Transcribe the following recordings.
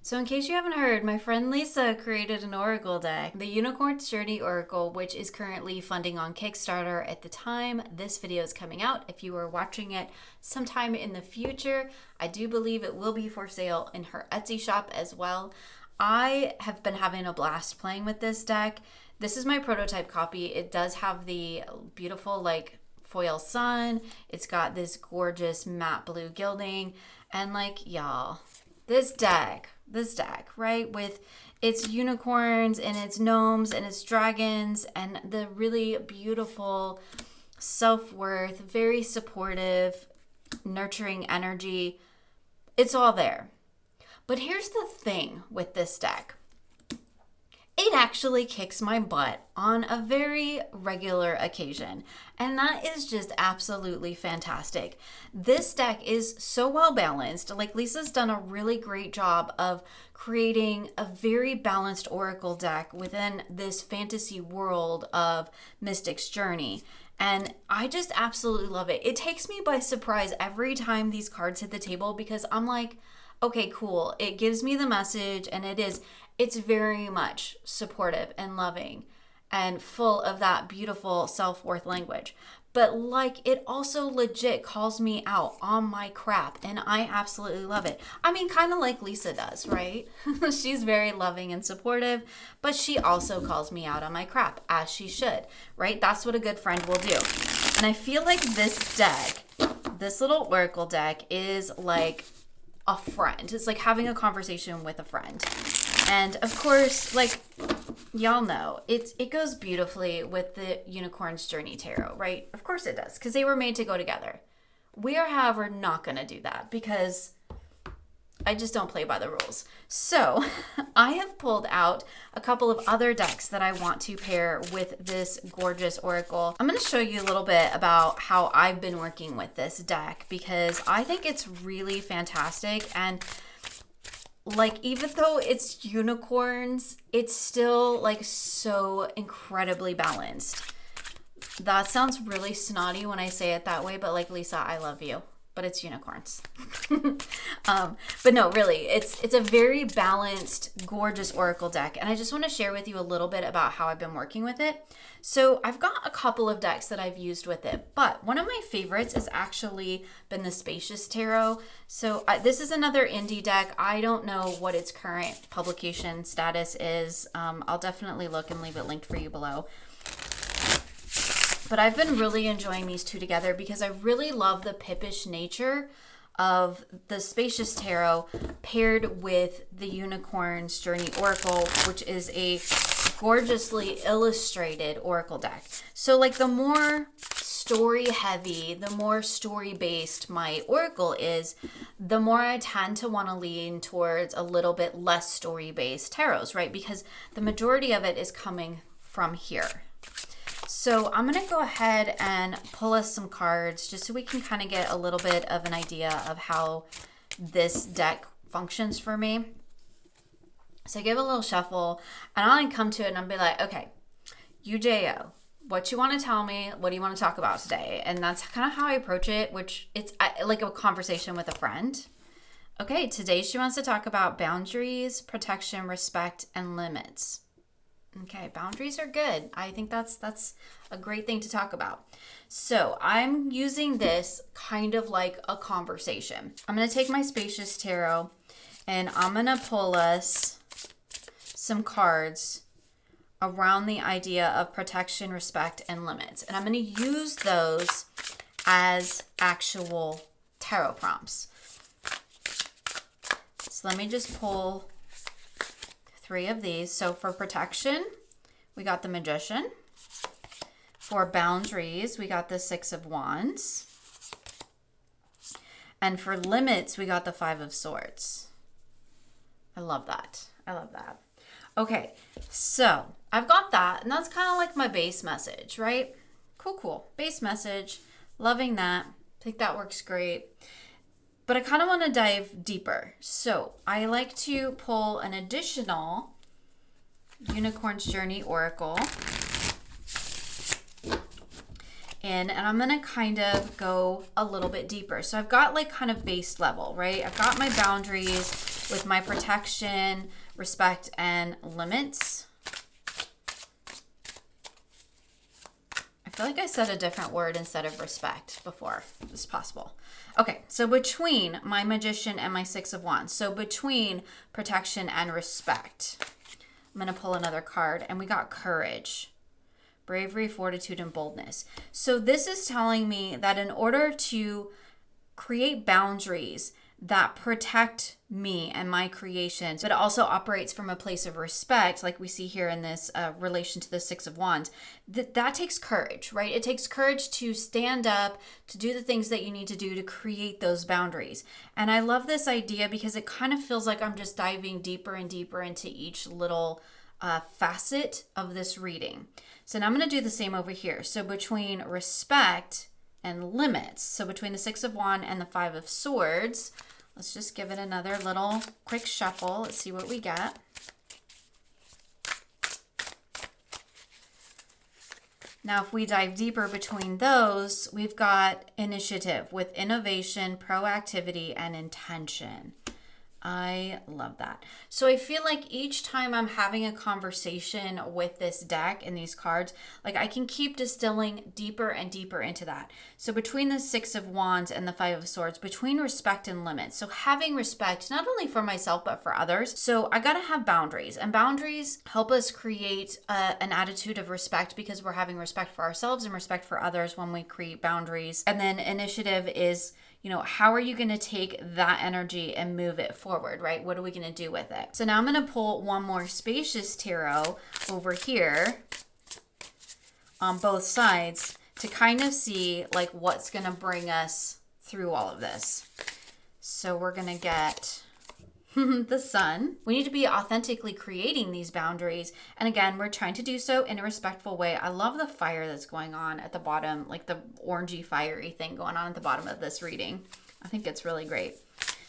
So in case you haven't heard, my friend Lisa created an Oracle deck, the Unicorn's Journey Oracle, which is currently funding on Kickstarter at the time this video is coming out. If you are watching it sometime in the future, I do believe it will be for sale in her Etsy shop as well. I have been having a blast playing with this deck. This is my prototype copy. It does have the beautiful like foil sun. It's got this gorgeous matte blue gilding, and like y'all, this deck, right, with its unicorns and its gnomes and its dragons and the really beautiful self-worth, very supportive, nurturing energy, it's all there. But here's the thing with this deck. It actually kicks my butt on a very regular occasion, and that is just absolutely fantastic. This deck is so well balanced. Like, Lisa's done a really great job of creating a very balanced oracle deck within this fantasy world of Mystic's Journey. And I just absolutely love it. It takes me by surprise every time these cards hit the table because I'm like, okay, cool. It gives me the message, and it's very much supportive and loving and full of that beautiful self-worth language. But like, it also legit calls me out on my crap, and I absolutely love it. I mean, kind of like Lisa does, right? She's very loving and supportive, but she also calls me out on my crap, as she should, right? That's what a good friend will do. And I feel like this deck, this little oracle deck, is like a friend. It's like having a conversation with a friend. And of course, like y'all know, it goes beautifully with the Unicorn's Journey Tarot, right? Of course it does, because they were made to go together. We are, however, not going to do that because I just don't play by the rules. So I have pulled out a couple of other decks that I want to pair with this gorgeous oracle. I'm going to show you a little bit about how I've been working with this deck because I think it's really fantastic. And like, even though it's unicorns, it's still like so incredibly balanced. That sounds really snotty when I say it that way, but like, Lisa, I love you, but it's unicorns. But no, really, it's a very balanced, gorgeous oracle deck. And I just want to share with you a little bit about how I've been working with it. So I've got a couple of decks that I've used with it, but one of my favorites has actually been the Spacious Tarot. So this is another indie deck. I don't know what its current publication status is. I'll definitely look and leave it linked for you below. But I've been really enjoying these two together because I really love the pippish nature of the Spacious Tarot paired with the Unicorn's Journey Oracle, which is a gorgeously illustrated oracle deck. So like, the more story heavy, the more story based my oracle is, the more I tend to want to lean towards a little bit less story based tarots, right? Because the majority of it is coming from here. So I'm going to go ahead and pull us some cards just so we can kind of get a little bit of an idea of how this deck functions for me. So I give a little shuffle, and I'll come to it and I'll be like, okay, UJO, what you want to tell me? What do you want to talk about today? And that's kind of how I approach it, which it's like a conversation with a friend. Okay, today she wants to talk about boundaries, protection, respect, and limits. Okay, boundaries are good. I think that's a great thing to talk about. So I'm using this kind of like a conversation. I'm going to take my Spacious Tarot and I'm going to pull us some cards around the idea of protection, respect, and limits. And I'm going to use those as actual tarot prompts. So let me just pull 3 of these. So for protection, we got the Magician. For boundaries, we got the 6 of Wands. And for limits, we got the 5 of Swords. I love that. I love that. Okay, so I've got that, and that's kind of like my base message, right? Cool. Base message. Loving that. I think that works great. But I kind of want to dive deeper. So I like to pull an additional Unicorn's Journey Oracle. And I'm going to kind of go a little bit deeper. So I've got like kind of base level, right? I've got my boundaries. with my protection, respect, and limits. I feel like I said a different word instead of respect before. It's possible. Okay, so between my Magician and my Six of Wands, so between protection and respect, I'm going to pull another card, and we got Courage, Bravery, Fortitude, and Boldness. So this is telling me that in order to create boundaries that protect me and my creations, but also operates from a place of respect, like we see here in this relation to the Six of Wands, that takes courage, right? It takes courage to stand up, to do the things that you need to do to create those boundaries. And I love this idea because it kind of feels like I'm just diving deeper and deeper into each little facet of this reading. So now I'm going to do the same over here. So between respect and limits, so between the Six of Wands and the Five of Swords, let's just give it another little quick shuffle. Let's see what we get. Now, if we dive deeper between those, we've got initiative with innovation, proactivity, and intention. I love that. So I feel like each time I'm having a conversation with this deck and these cards, like I can keep distilling deeper and deeper into that. So between the Six of Wands and the Five of Swords, between respect and limits. So having respect, not only for myself, but for others. So I got to have boundaries, and boundaries help us create an attitude of respect because we're having respect for ourselves and respect for others when we create boundaries. And then initiative is, you know, how are you going to take that energy and move it forward, right? What are we going to do with it? So now I'm going to pull one more Spacious Tarot over here on both sides to kind of see like what's going to bring us through all of this. So we're going to get the Sun. We need to be authentically creating these boundaries. And again, we're trying to do so in a respectful way. I love the fire that's going on at the bottom, like the orangey fiery thing going on at the bottom of this reading. I think it's really great.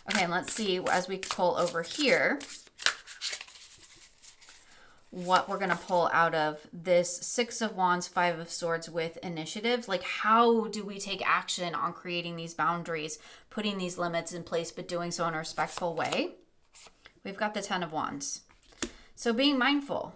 Okay, and let's see as we pull over here what we're going to pull out of this Six of Wands, Five of Swords with initiative. Like, how do we take action on creating these boundaries, putting these limits in place, but doing so in a respectful way? We've got the Ten of Wands. So being mindful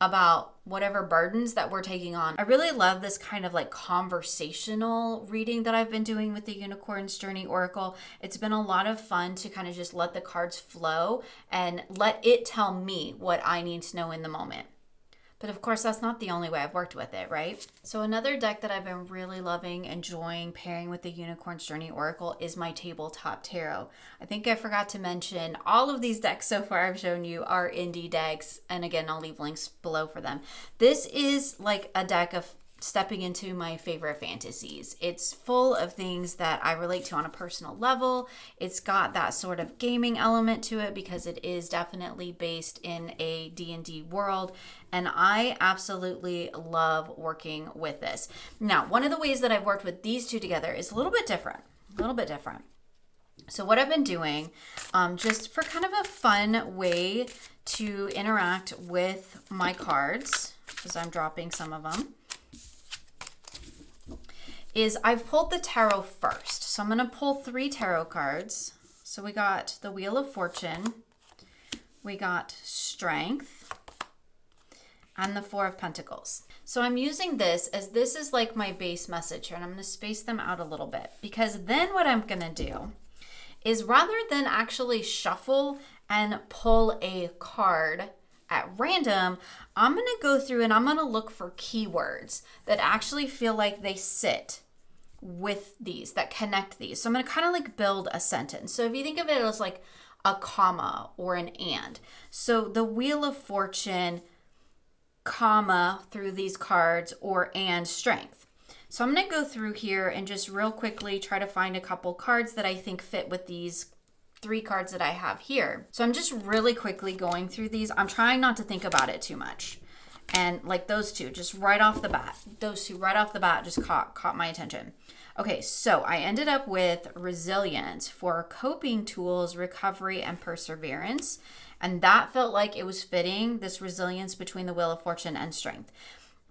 about whatever burdens that we're taking on. I really love this kind of like conversational reading that I've been doing with the Unicorn's Journey Oracle. It's been a lot of fun to kind of just let the cards flow and let it tell me what I need to know in the moment. But of course, that's not the only way I've worked with it, right? So another deck that I've been really loving, enjoying pairing with the Unicorn's Journey Oracle is my Tabletop Tarot. I think I forgot to mention all of these decks so far I've shown you are indie decks. And again, I'll leave links below for them. This is like a deck of stepping into my favorite fantasies. It's full of things that I relate to on a personal level. It's got that sort of gaming element to it because it is definitely based in a D&D world. And I absolutely love working with this. Now, one of the ways that I've worked with these two together is a little bit different. So what I've been doing, just for kind of a fun way to interact with my cards, because I'm dropping some of them, is I've pulled the tarot first. So I'm going to pull 3 tarot cards. So we got the Wheel of Fortune, we got Strength, and the Four of Pentacles. So I'm using this as this is like my base message here, and I'm going to space them out a little bit because then what I'm going to do is rather than actually shuffle and pull a card at random, I'm going to go through and I'm going to look for keywords that actually feel like they sit with these, that connect these. So I'm going to kind of like build a sentence. So if you think of it as like a comma or an and. So the Wheel of Fortune, comma, through these cards, or and Strength. So I'm going to go through here and just real quickly try to find a couple cards that I think fit with these 3 cards that I have here. So I'm just really quickly going through these. I'm trying not to think about it too much. And like those two, just right off the bat, just caught my attention. Okay, so I ended up with Resilience for coping tools, recovery, and perseverance. And that felt like it was fitting, this resilience between the Wheel of Fortune and Strength.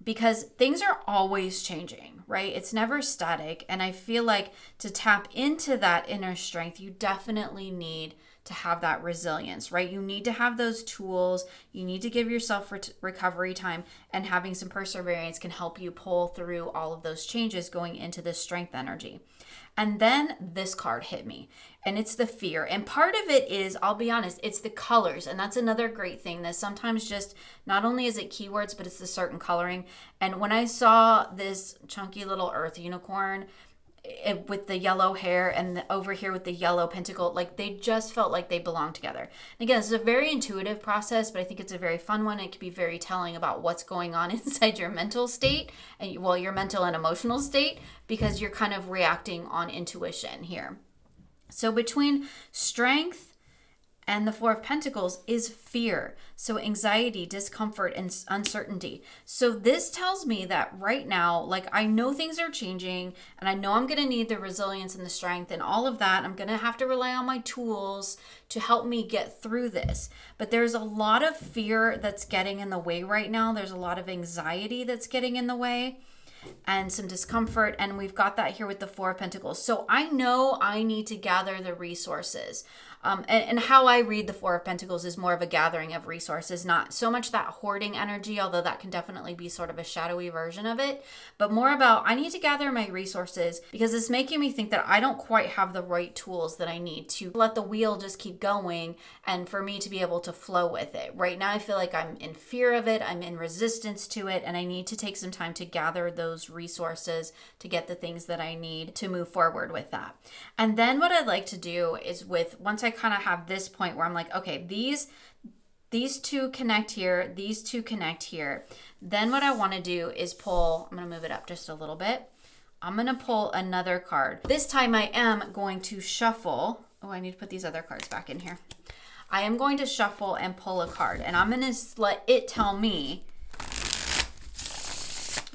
Because things are always changing, right? It's never static. And I feel like to tap into that inner strength, you definitely need to have that resilience, right? You need to have those tools. You need to give yourself recovery time, and having some perseverance can help you pull through all of those changes going into this strength energy. And then this card hit me, and it's the fear. And part of it is, I'll be honest, it's the colors. And that's another great thing, that sometimes just not only is it keywords, but it's the certain coloring. And when I saw this chunky little earth unicorn with the yellow hair, and over here with the yellow pentacle, like they just felt like they belong together. And again, this is a very intuitive process, but I think it's a very fun one. It can be very telling about what's going on inside your mental state, and well, your mental and emotional state, because you're kind of reacting on intuition here. So between strength and the Four of Pentacles is fear. So anxiety, discomfort, and uncertainty. So this tells me that right now, like, I know things are changing, and I know I'm going to need the resilience and the strength and all of that. I'm going to have to rely on my tools to help me get through this. But there's a lot of fear that's getting in the way right now. There's a lot of anxiety that's getting in the way, and some discomfort. And we've got that here with the Four of Pentacles. So I know I need to gather the resources. And how I read the Four of Pentacles is more of a gathering of resources, not so much that hoarding energy, although that can definitely be sort of a shadowy version of it, but more about I need to gather my resources, because it's making me think that I don't quite have the right tools that I need to let the wheel just keep going and for me to be able to flow with it. Right now I feel like I'm in fear of it, I'm in resistance to it, and I need to take some time to gather those resources to get the things that I need to move forward with that. And then what I'd like to do is, once I kind of have this point where I'm like, okay, these two connect here, these two connect here. Then what I want to do is pull, I'm going to move it up just a little bit. I'm going to pull another card. This time I am going to shuffle. Oh, I need to put these other cards back in here. I am going to shuffle and pull a card, and I'm going to let it tell me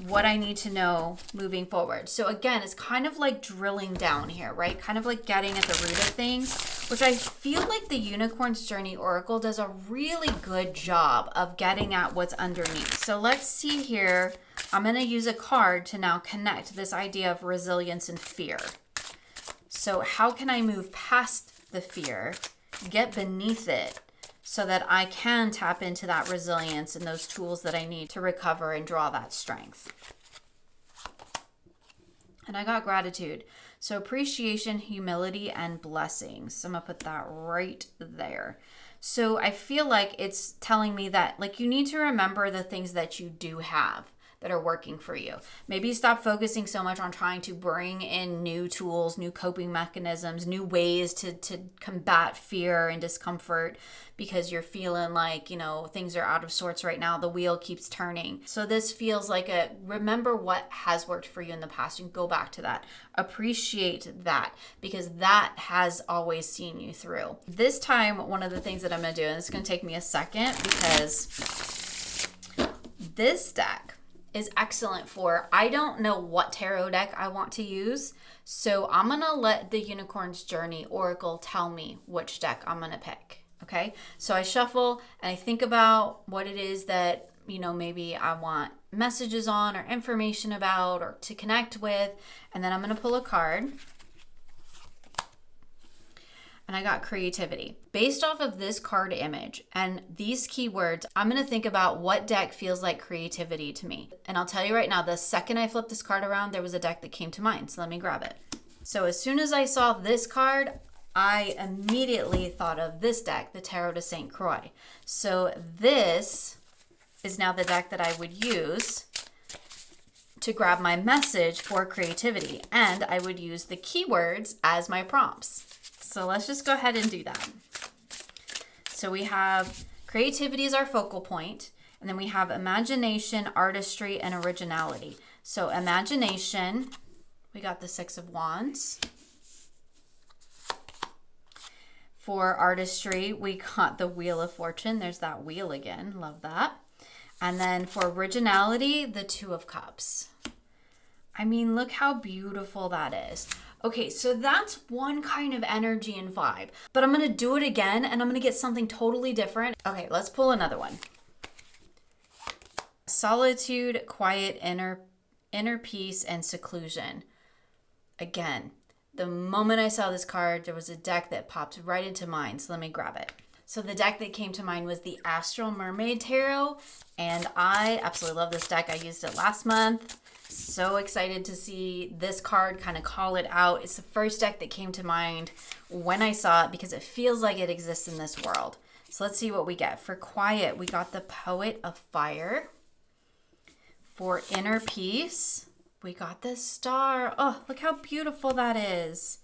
what I need to know moving forward. So again, it's kind of like drilling down here, right? Kind of like getting at the root of things, which I feel like the Unicorn's Journey Oracle does a really good job of getting at what's underneath. So let's see here. I'm going to use a card to now connect this idea of resilience and fear. So how can I move past the fear, get beneath it, so that I can tap into that resilience and those tools that I need to recover and draw that strength? And I got gratitude. So appreciation, humility, and blessings. So I'm going to put that right there. So I feel like it's telling me that, like, you need to remember the things that you do have that are working for you. Maybe stop focusing so much on trying to bring in new tools, new coping mechanisms, new ways to combat fear and discomfort, because you're feeling like, you know, things are out of sorts right now. The wheel keeps turning. So this feels like remember what has worked for you in the past and go back to that. Appreciate that, because that has always seen you through. This time, one of the things that I'm going to do, and it's going to take me a second, because this deck is excellent for, I don't know what tarot deck I want to use. So I'm going to let the Unicorn's Journey Oracle tell me which deck I'm going to pick. Okay. So I shuffle and I think about what it is that, you know, maybe I want messages on or information about or to connect with. And then I'm going to pull a card. And I got creativity. Based off of this card image and these keywords, I'm going to think about what deck feels like creativity to me. And I'll tell you right now, the second I flipped this card around, there was a deck that came to mind. So let me grab it. So as soon as I saw this card, I immediately thought of this deck, the Tarot de St. Croix. So this is now the deck that I would use to grab my message for creativity. And I would use the keywords as my prompts. So let's just go ahead and do that. So we have creativity as our focal point, and then we have imagination, artistry, and originality. So imagination, we got the Six of Wands. For artistry, we got the Wheel of Fortune. There's that wheel again. Love that. And then for originality, the Two of Cups. I mean, look how beautiful that is. Okay, so that's one kind of energy and vibe, but I'm going to do it again and I'm going to get something totally different. Okay, let's pull another one. Solitude, quiet, inner peace, and seclusion. Again, The moment I saw this card, there was a deck that popped right into mind. So let me grab it. So the deck that came to mind was the Astral Mermaid Tarot, and I absolutely love this deck. I used it last month. So excited to see this card kind of call it out. It's the first deck that came to mind when I saw it because it feels like it exists in this world. So let's see what we get. For quiet, we got the Poet of Fire. For inner peace, we got this star. Oh, look how beautiful that is.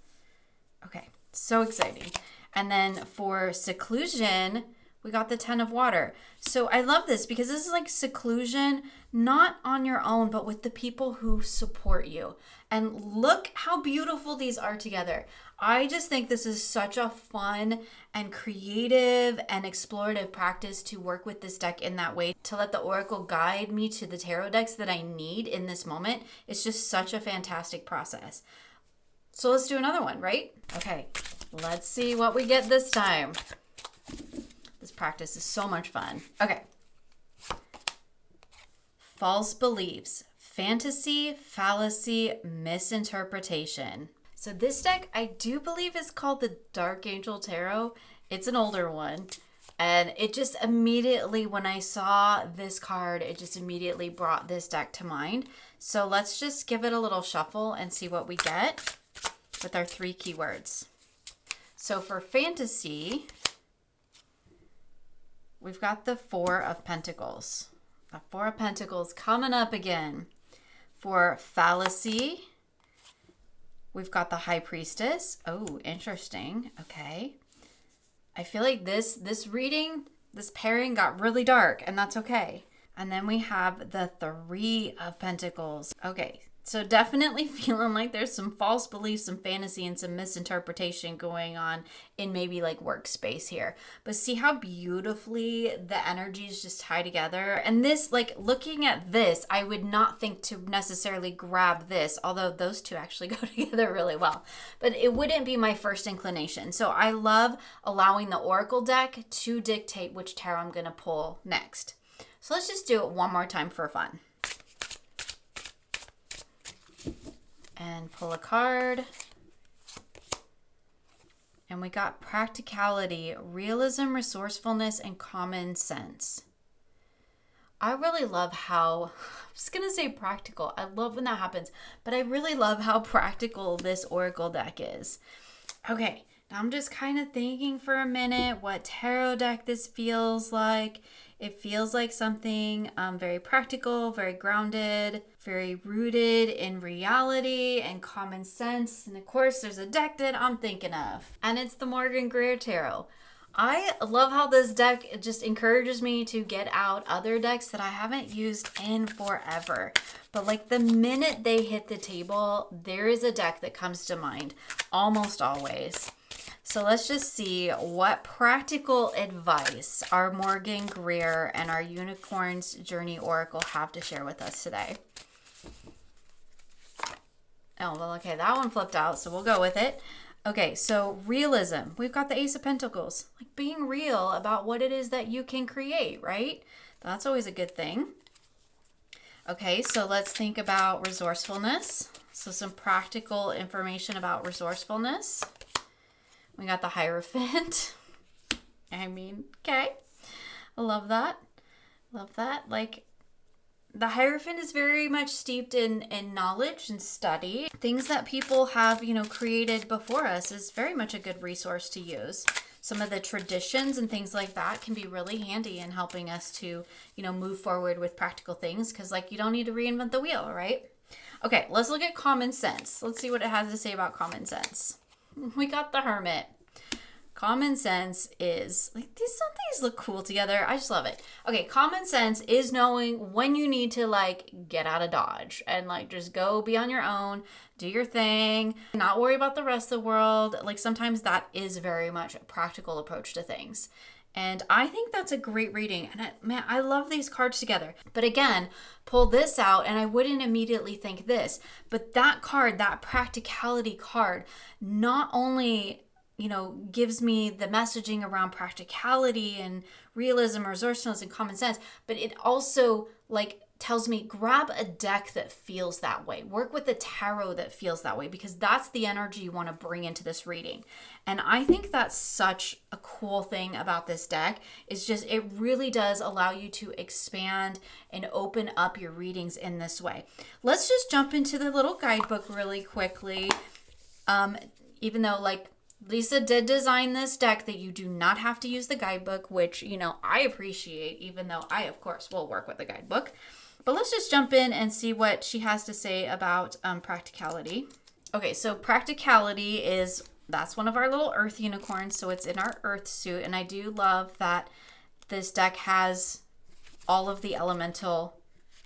Okay, so exciting. And then for seclusion, we got the Ten of Water. So I love this because this is like seclusion, not on your own, but with the people who support you. And look how beautiful these are together. I just think this is such a fun and creative and explorative practice to work with this deck in that way, to let the Oracle guide me to the tarot decks that I need in this moment. It's just such a fantastic process. So let's do another one, right? Okay, let's see what we get this time. This practice is so much fun. Okay. False beliefs, fantasy, fallacy, misinterpretation. So this deck, I do believe is called the Dark Angel Tarot. It's an older one. And it just immediately, when I saw this card, it just immediately brought this deck to mind. So let's just give it a little shuffle and see what we get with our 3 keywords. So for fantasy, we've got the Four of Pentacles. The Four of Pentacles coming up again. For fallacy, we've got the High Priestess. Oh, interesting. Okay. I feel like this reading, this pairing got really dark, and that's okay. And then we have the Three of Pentacles. Okay. So definitely feeling like there's some false beliefs, some fantasy, and some misinterpretation going on in maybe like workspace here. But see how beautifully the energies just tie together. And this, like looking at this, I would not think to necessarily grab this, although those two actually go together really well. But it wouldn't be my first inclination. So I love allowing the Oracle deck to dictate which tarot I'm going to pull next. So let's just do it one more time for fun. And pull a card. And we got practicality, realism, resourcefulness, and common sense. I really love how, I'm just going to say practical. I love when that happens, but I really love how practical this Oracle deck is. Okay, now I'm just kind of thinking for a minute what tarot deck this feels like. It feels like something very practical, very grounded, very rooted in reality and common sense. And of course, there's a deck that I'm thinking of, and it's the Morgan Greer Tarot. I love how this deck just encourages me to get out other decks that I haven't used in forever. But like the minute they hit the table, there is a deck that comes to mind almost always. So let's just see what practical advice our Morgan Greer and our Unicorn's Journey Oracle have to share with us today. Oh, well, okay, that one flipped out, so we'll go with it. Okay, so realism. We've got the Ace of Pentacles. Like being real about what it is that you can create, right? That's always a good thing. Okay, so let's think about resourcefulness. So some practical information about resourcefulness. We got the Hierophant. I mean, okay. I love that. Love that. Like, the Hierophant is very much steeped in knowledge and study. Things that people have, created before us is very much a good resource to use. Some of the traditions and things like that can be really handy in helping us to, move forward with practical things because, you don't need to reinvent the wheel, right? Okay, let's look at common sense. Let's see what it has to say about common sense. We got the Hermit. Common sense is, some things look cool together. I just love it. Okay, common sense is knowing when you need to, get out of Dodge and, just go be on your own, do your thing, not worry about the rest of the world. Sometimes that is very much a practical approach to things. And I think that's a great reading. And I love these cards together. But again, pull this out and I wouldn't immediately think this. But that card, that practicality card, not only, gives me the messaging around practicality and realism, resourcefulness, and common sense, but it also tells me grab a deck that feels that way. Work with the tarot that feels that way, because that's the energy you want to bring into this reading. And I think that's such a cool thing about this deck, is just it really does allow you to expand and open up your readings in this way. Let's just jump into the little guidebook really quickly. Even though, like, Lisa did design this deck that you do not have to use the guidebook, which, you know, I appreciate, even though I, of course, will work with the guidebook. But let's just jump in and see what she has to say about practicality. Okay, so practicality that's one of our little earth unicorns, so it's in our earth suit. And I do love that this deck has all of the elemental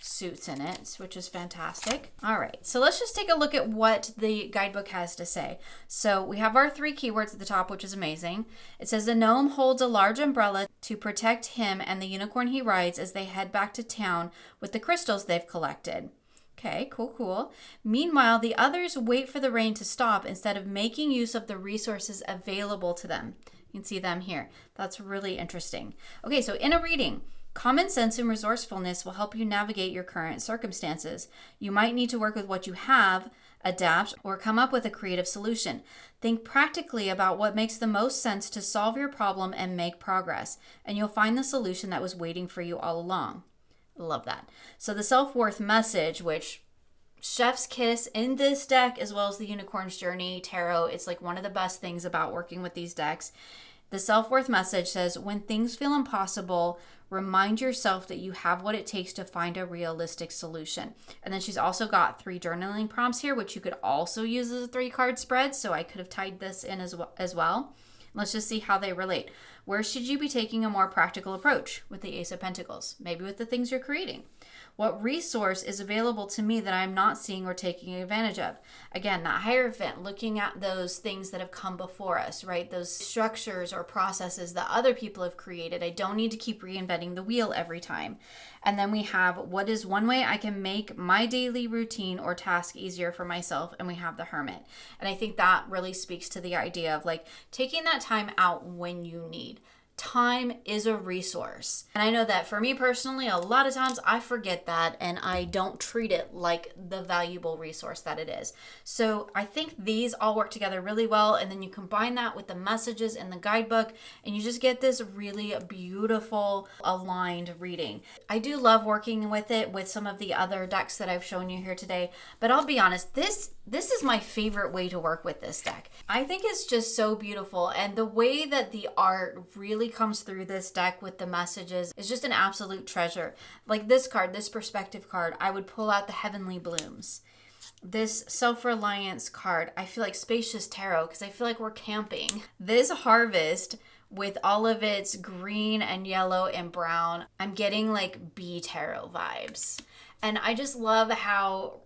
suits in it, which is fantastic. All right, so let's just take a look at what the guidebook has to say. So we have our 3 keywords at the top, which is amazing. It says the gnome holds a large umbrella to protect him and the unicorn he rides as they head back to town with the crystals they've collected. Okay, cool. Meanwhile, the others wait for the rain to stop instead of making use of the resources available to them. You can see them here. That's really interesting. Okay, so in a reading, common sense and resourcefulness will help you navigate your current circumstances. You might need to work with what you have, adapt, or come up with a creative solution. Think practically about what makes the most sense to solve your problem and make progress, and you'll find the solution that was waiting for you all along. Love that. So the self-worth message, which chef's kiss in this deck, as well as the Unicorn's Journey Tarot, it's like one of the best things about working with these decks. The self-worth message says, when things feel impossible, remind yourself that you have what it takes to find a realistic solution. And then she's also got 3 journaling prompts here, which you could also use as a 3-card spread. So I could have tied this in as well. Let's just see how they relate. Where should you be taking a more practical approach? With the Ace of Pentacles, maybe with the things you're creating. What resource is available to me that I'm not seeing or taking advantage of? Again, that Hierophant, looking at those things that have come before us, right? Those structures or processes that other people have created. I don't need to keep reinventing the wheel every time. And then we have, what is one way I can make my daily routine or task easier for myself? And we have the Hermit. And I think that really speaks to the idea of like taking that time out when you need. Time is a resource. And I know that for me personally, a lot of times I forget that and I don't treat it like the valuable resource that it is. So I think these all work together really well. And then you combine that with the messages in the guidebook and you just get this really beautiful aligned reading. I do love working with it with some of the other decks that I've shown you here today, but I'll be honest, this is my favorite way to work with this deck. I think it's just so beautiful, and the way that the art really comes through this deck with the messages is just an absolute treasure. Like this card, this perspective card, I would pull out the Heavenly Blooms. This Self-Reliance card, I feel like Spacious Tarot, because I feel like we're camping. This Harvest, with all of its green and yellow and brown, I'm getting like Bee Tarot vibes. And I just love how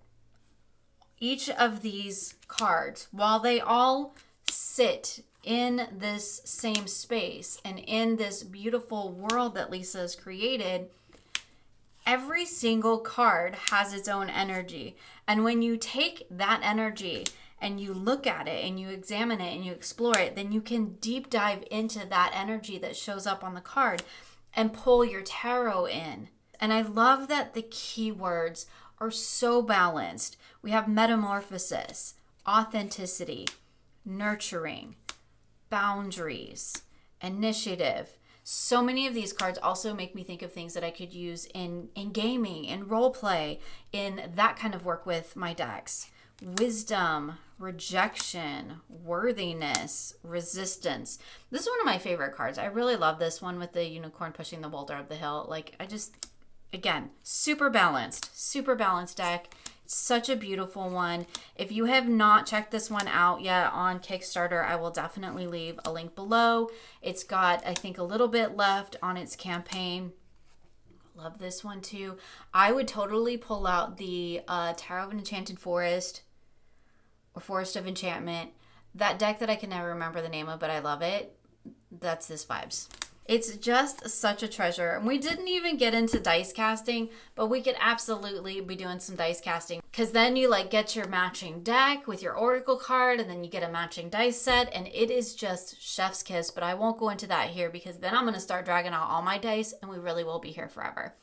each of these cards, while they all sit in this same space and in this beautiful world that Lisa has created, every single card has its own energy. And when you take that energy and you look at it and you examine it and you explore it, then you can deep dive into that energy that shows up on the card and pull your tarot in. And I love that the keywords are so balanced. We have metamorphosis, authenticity, nurturing, boundaries, initiative. So many of these cards also make me think of things that I could use in gaming, in role play, in that kind of work with my decks. Wisdom, rejection, worthiness, resistance. This is one of my favorite cards. I really love this one with the unicorn pushing the boulder up the hill. Like, again, super balanced deck. It's such a beautiful one. If you have not checked this one out yet on Kickstarter, I will definitely leave a link below. It's got, I think, a little bit left on its campaign. Love this one too. I would totally pull out the Tarot of Enchanted Forest or Forest of Enchantment. That deck that I can never remember the name of, but I love it. That's this vibes. It's just such a treasure. And we didn't even get into dice casting, but we could absolutely be doing some dice casting, because then you like get your matching deck with your oracle card, and then you get a matching dice set, and it is just chef's kiss. But I won't go into that here, because then I'm going to start dragging out all my dice and we really will be here forever.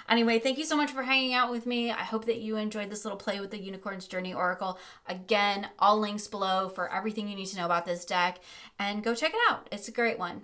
Anyway, thank you so much for hanging out with me. I hope that you enjoyed this little play with the Unicorn's Journey Oracle. Again, all links below for everything you need to know about this deck, and go check it out. It's a great one.